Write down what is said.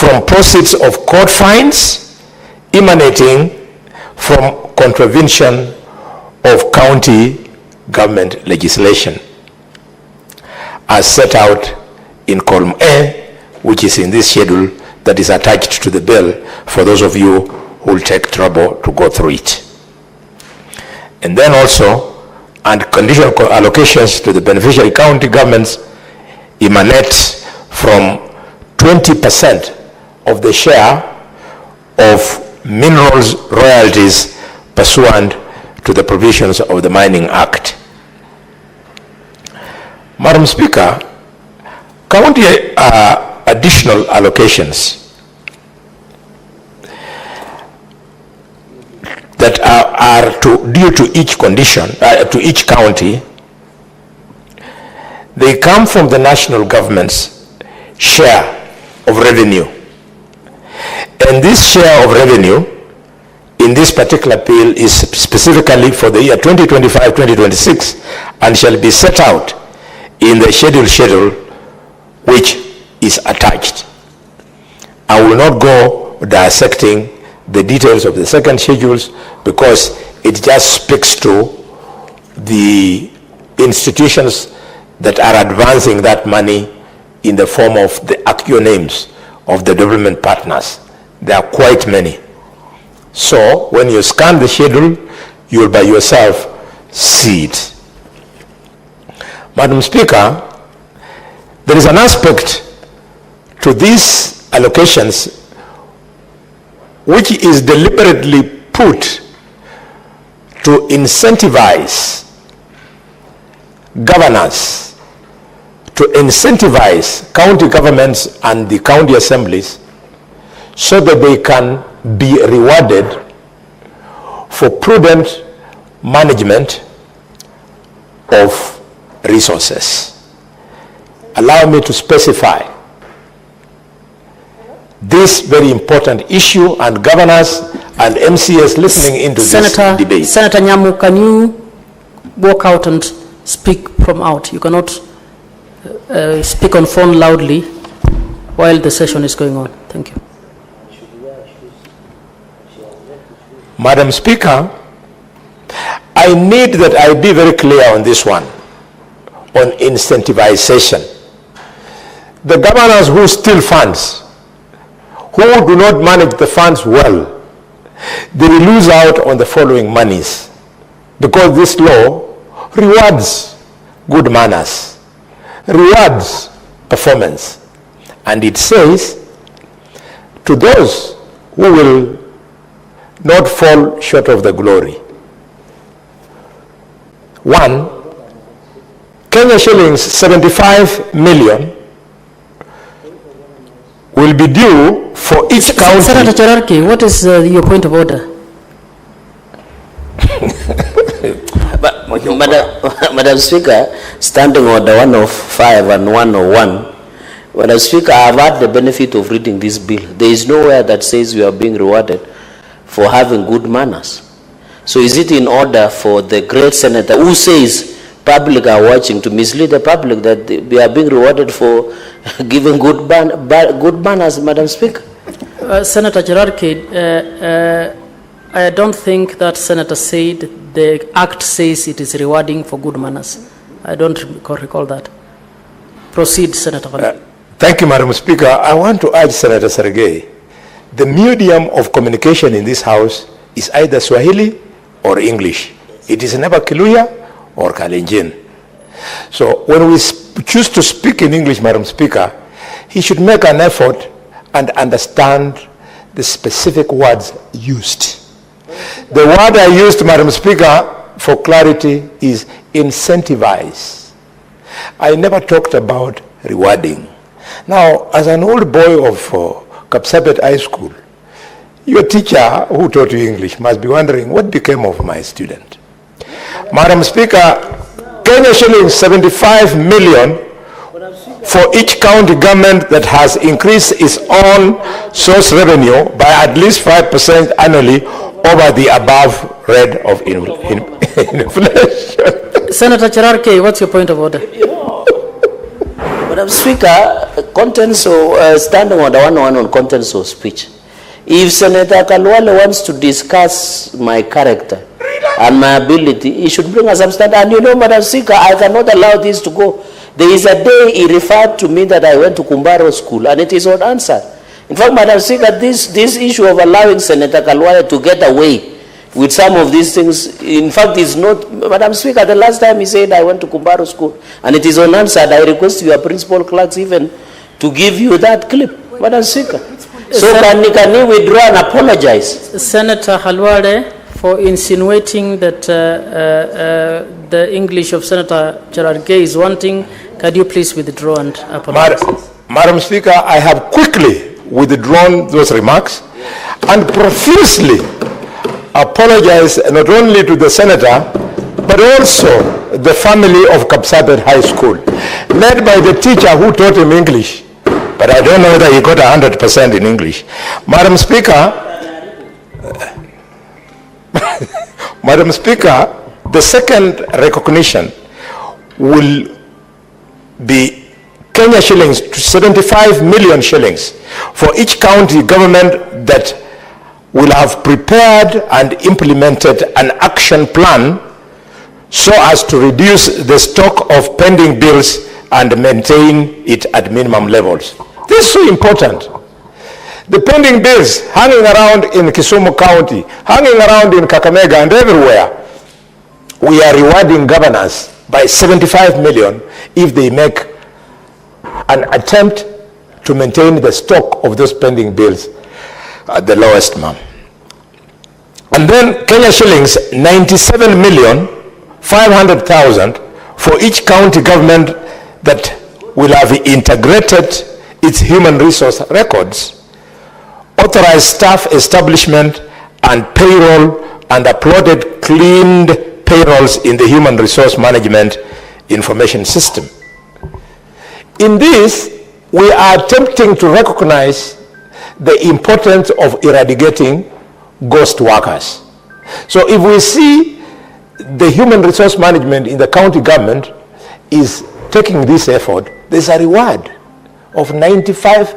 from proceeds of court fines emanating from contravention of county government legislation, as set out in column A, which is in this schedule that is attached to the bill for those of you who will take trouble to go through it. And then also, and conditional allocations to the beneficiary county governments emanate from 20% of the share of minerals royalties pursuant to the provisions of the Mining Act. Madam Speaker, county additional allocations that are due to each condition, to each county, they come from the national government's share of revenue. And this share of revenue in this particular bill is specifically for the year 2025-2026 and shall be set out in the schedule which is attached. I will not go dissecting the details of the second schedules because it just speaks to the institutions that are advancing that money in the form of the actual names of the development partners. There are quite many. So when you scan the schedule, you will by yourself see it. Madam Speaker, there is an aspect to these allocations which is deliberately put to incentivize governors, to incentivize county governments and the county assemblies so that they can be rewarded for prudent management of resources. Allow me to specify this very important issue, and governors and MCS listening into this debate. Senator Nyamu, can you walk out and speak from out? You cannot speak on phone loudly while the session is going on. Thank you. Madam Speaker, I need that I be very clear on this one, on incentivization. The governors who steal funds, who do not manage the funds well, they lose out on the following monies, because this law rewards good manners, rewards performance, and it says to those who will not fall short of the glory. 1, Kenya shillings 75 million will be due for each county. Senator Cherargei, what is your point of order? Madam Speaker, Standing Order 105 and 101. Madam Speaker, I have had the benefit of reading this bill. There is nowhere that says we are being rewarded for having good manners. So is it in order for the great senator who says public are watching to mislead the public that we are being rewarded for giving good manners, Madam Speaker? Senator Cherargei, I don't think that Senator said the Act says it is rewarding for good manners. I don't recall that. Proceed, Senator. Thank you, Madam Speaker. I want to urge Senator Cherargei, the medium of communication in this House is either Swahili or English. It is never Kiluya or Kalenjin. So when we choose to speak in English, Madam Speaker, he should make an effort and understand the specific words used. The word I used, Madam Speaker, for clarity is incentivize. I never talked about rewarding. Now, as an old boy of Kapsabet High School, your teacher who taught you English must be wondering what became of my student. Madam Speaker, Kenya shillings 75 million for each county government that has increased its own source revenue by at least 5% annually over the above rate of inflation. Senator Cherargei, what's your point of order? Madam Speaker, contents of, standing on the 101 on contents of speech. If Senator Khalwale wants to discuss my character and my ability, he should bring a substance. And you know, Madam Speaker, I cannot allow this to go. There is a day he referred to me that I went to Kumbaro School, and it is unanswered. In fact, Madam Speaker, this issue of allowing Senator Khalwale to get away with some of these things, in fact, is not, Madam Speaker, the last time he said I went to Kumbaro School, and it is unanswered. I request your principal clerks even to give you that clip, Madam Speaker. So can he withdraw and apologize? Senator Khalwale, for insinuating that the English of Senator Cherargei is wanting, can you please withdraw and apologize? Madam Speaker, I have quickly withdrawn those remarks and profusely apologize not only to the senator, but also the family of Kapsabet High School, led by the teacher who taught him English. But I don't know whether he got 100% in English. Madam Speaker, Madam Speaker, the second recognition will be Kenya shillings, 75 million shillings for each county government that will have prepared and implemented an action plan so as to reduce the stock of pending bills and maintain it at minimum levels. This is so important. The pending bills hanging around in Kisumu County, hanging around in Kakamega and everywhere, we are rewarding governors by 75 million if they make an attempt to maintain the stock of those pending bills at the lowest amount. And then Kenya shillings 97,500,000 for each county government that will have integrated its human resource records, authorized staff establishment and payroll, and uploaded cleaned payrolls in the human resource management information system. In this, we are attempting to recognize the importance of eradicating ghost workers. So if we see the human resource management in the county government is taking this effort, there's a reward of 95